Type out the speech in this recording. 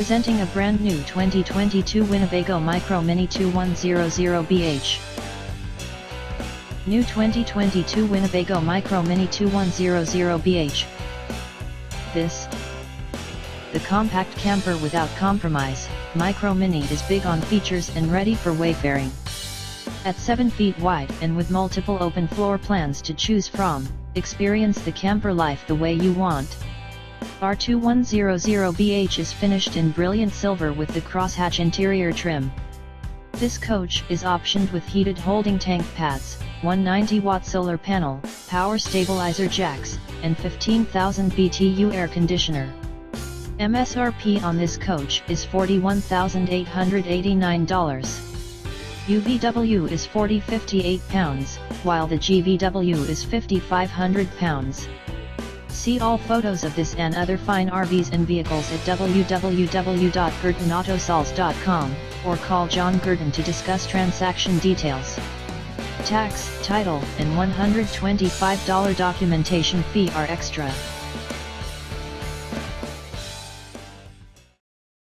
Presenting a brand new 2022 Winnebago Micro Mini 2100BH. New 2022 Winnebago Micro Mini 2100BH. The compact camper without compromise, Micro Mini is big on features and ready for wayfaring. At 7 feet wide and with multiple open floor plans to choose from, experience the camper life the way you want. Our 2100BH is finished in brilliant silver with the crosshatch interior trim. This coach is optioned with heated holding tank pads, 190-watt solar panel, power stabilizer jacks, and 15,000 BTU air conditioner. MSRP on this coach is $41,889. UVW is 4058 pounds, while the GVW is 5,500 pounds. See all photos of this and other fine RVs and vehicles at www.gurdonautosols.com, or call John Gurdon to discuss transaction details. Tax, title, and $125 documentation fee are extra.